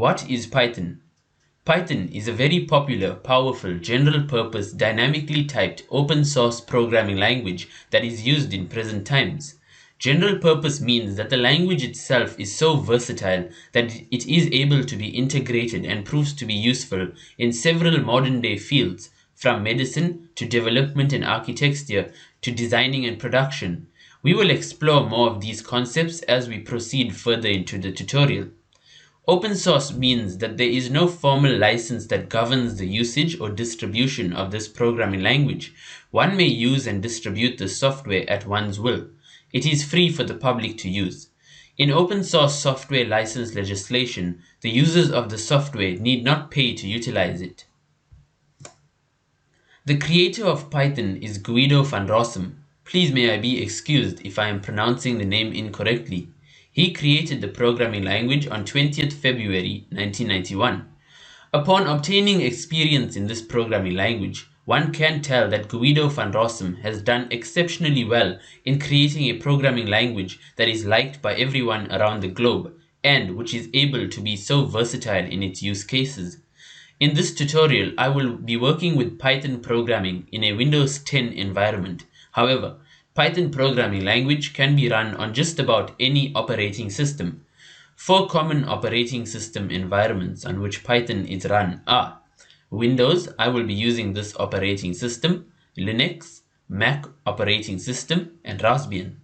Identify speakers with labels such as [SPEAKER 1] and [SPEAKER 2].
[SPEAKER 1] What is Python? Python is a very popular, powerful, general-purpose, dynamically typed, open-source programming language that is used in present times. General-purpose means that the language itself is so versatile that it is able to be integrated and proves to be useful in several modern-day fields, from medicine to development and architecture to designing and production. We will explore more of these concepts as we proceed further into the tutorial. Open source means that there is no formal license that governs the usage or distribution of this programming language. One may use and distribute the software at one's will. It is free for the public to use. In open source software license legislation, the users of the software need not pay to utilize it. The creator of Python is Guido van Rossum. Please may I be excused if I am pronouncing the name incorrectly. He created the programming language on 20th February 1991. Upon obtaining experience in this programming language, one can tell that Guido van Rossum has done exceptionally well in creating a programming language that is liked by everyone around the globe and which is able to be so versatile in its use cases. In this tutorial, I will be working with Python programming in a Windows 10 environment. However, Python programming language can be run on just about any operating system. Four common operating system environments on which Python is run are Windows, I will be using this operating system, Linux, Mac operating system, and Raspbian.